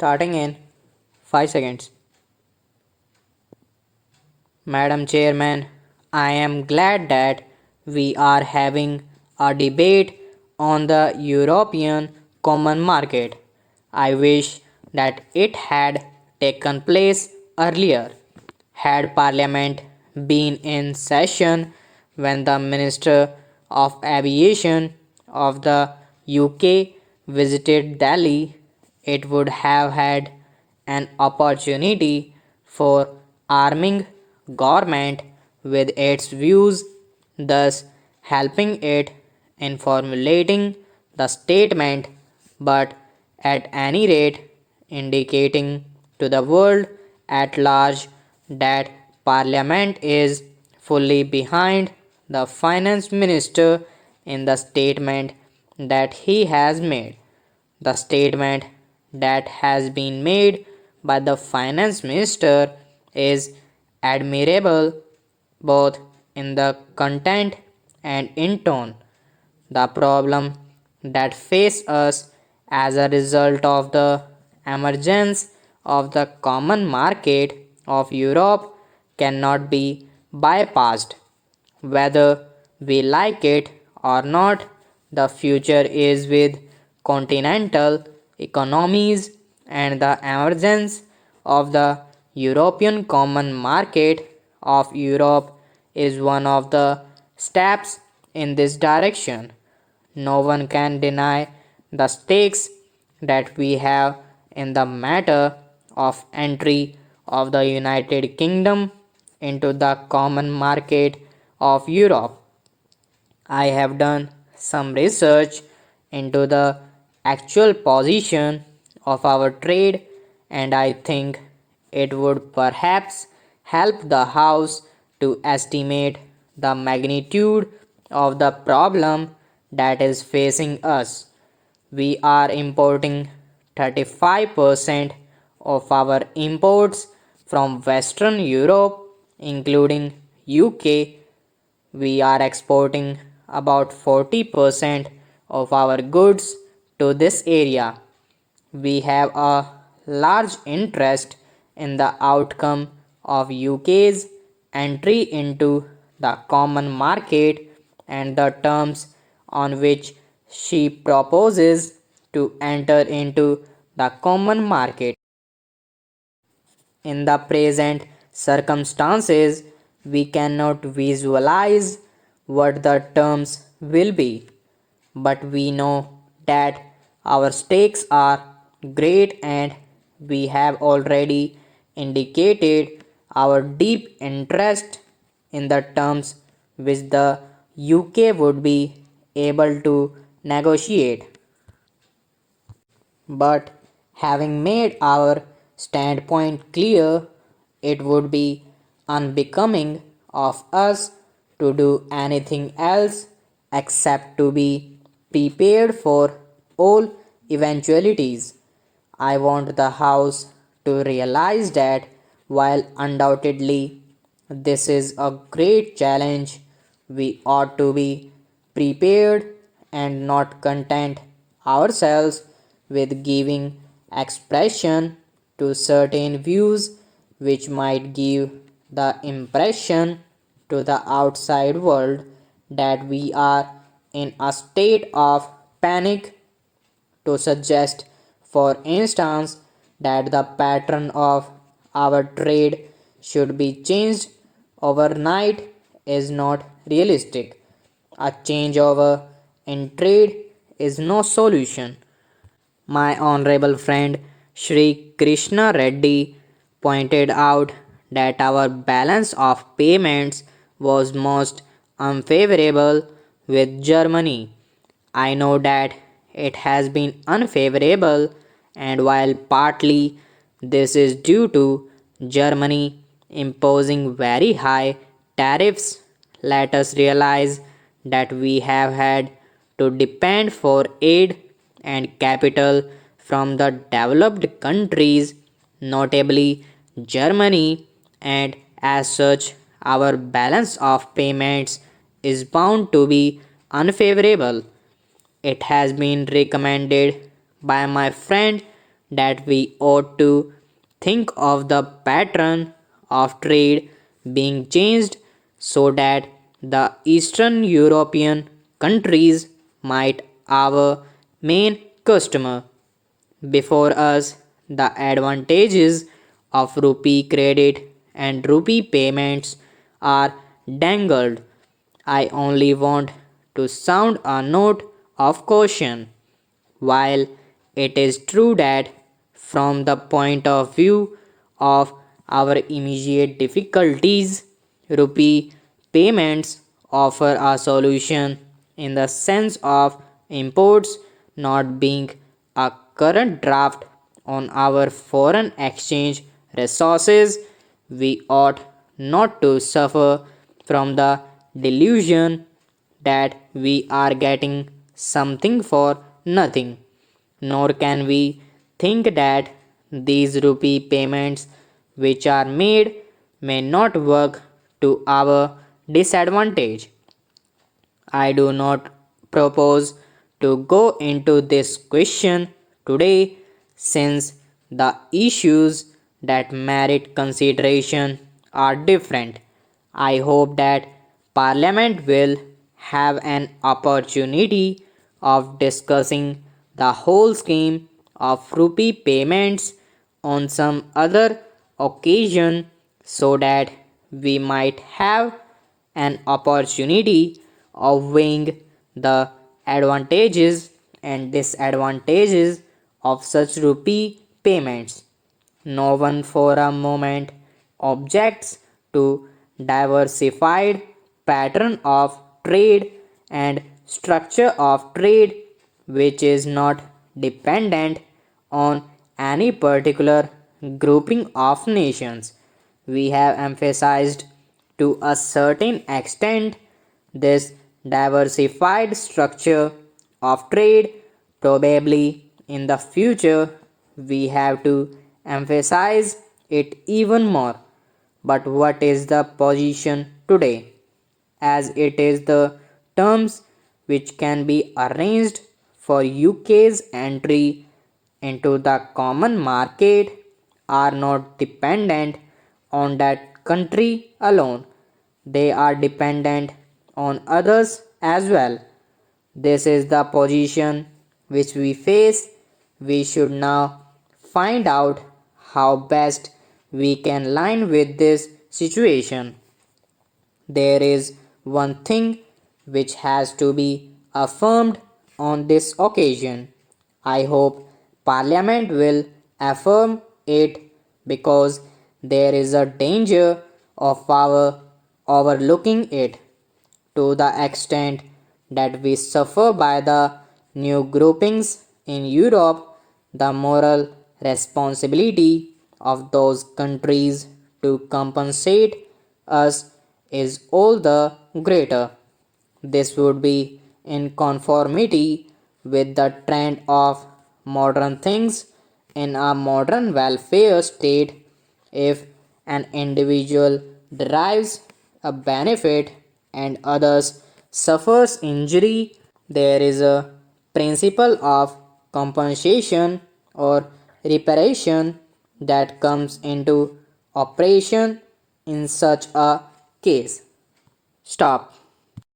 Starting in 5 seconds. Madam Chairman, I am glad that we are having a debate on the European Common Market. I wish that it had taken place earlier. Had Parliament been in session when the Minister of Aviation of the UK visited Delhi, it would have had an opportunity for arming government with its views, thus helping it in formulating the statement, but at any rate indicating to the world at large that Parliament is fully behind the Finance Minister in the statement that he has made. The statement that has been made by the Finance Minister is admirable both in the content and in tone. The problem that face us as a result of the emergence of the common market of Europe cannot be bypassed. Whether we like it or not, the future is with continental economies, and the emergence of the European Common Market of Europe is one of the steps in this direction. No one can deny the stakes that we have in the matter of entry of the United Kingdom into the common market of Europe. I have done some research into the actual position of our trade, and I think it would perhaps help the House to estimate the magnitude of the problem that is facing us. We are importing 35% of our imports from Western Europe, including UK. We are exporting about 40% of our goods to this area. We have a large interest in the outcome of UK's entry into the common market and the terms on which she proposes to enter into the common market. In the present circumstances, we cannot visualize what the terms will be, but we know that our stakes are great and we have already indicated our deep interest in the terms which the UK would be able to negotiate. But having made our standpoint clear, it would be unbecoming of us to do anything else except to be prepared for all eventualities. I want the House to realize that while undoubtedly this is a great challenge, we ought to be prepared and not content ourselves with giving expression to certain views which might give the impression to the outside world that we are in a state of panic, to suggest, for instance, that the pattern of our trade should be changed overnight is not realistic. A changeover in trade is no solution. My honorable friend Shri Krishna Reddy pointed out that our balance of payments was most unfavorable with Germany. I know that it has been unfavorable, and while partly this is due to Germany imposing very high tariffs, let us realize that we have had to depend for aid and capital from the developed countries, notably Germany, and as such, our balance of payments is bound to be unfavorable. It has been recommended by my friend that we ought to think of the pattern of trade being changed so that the Eastern European countries might our main customer. Before us, the advantages of rupee credit and rupee payments are dangled. I only want to sound a note of caution. While it is true that, from the point of view of our immediate difficulties, rupee payments offer a solution in the sense of imports not being a current draft on our foreign exchange resources. We ought not to suffer from the delusion that we are getting something for nothing, nor can we think that these rupee payments which are made may not work to our disadvantage. I do not propose to go into this question today since the issues that merit consideration are different. I hope that Parliament will have an opportunity of discussing the whole scheme of rupee payments on some other occasion so that we might have an opportunity of weighing the advantages and disadvantages of such rupee payments. No one for a moment objects to diversified pattern of trade and structure of trade which is not dependent on any particular grouping of nations. We have emphasized to a certain extent this diversified structure of trade. Probably in the future we have to emphasize it even more. But what is the position today? As it is the terms which can be arranged for UK's entry into the common market are not dependent on that country alone. They are dependent on others as well. This is the position which we face. We should now find out how best we can line with this situation. There is one thing which has to be affirmed on this occasion. I hope Parliament will affirm it because there is a danger of our overlooking it to the extent that we suffer by the new groupings in Europe. The moral responsibility of those countries to compensate us is all the greater. This would be in conformity with the trend of modern things in a modern welfare state. If an individual derives a benefit and others suffers injury, there is a principle of compensation or reparation that comes into operation in such a case. Stop.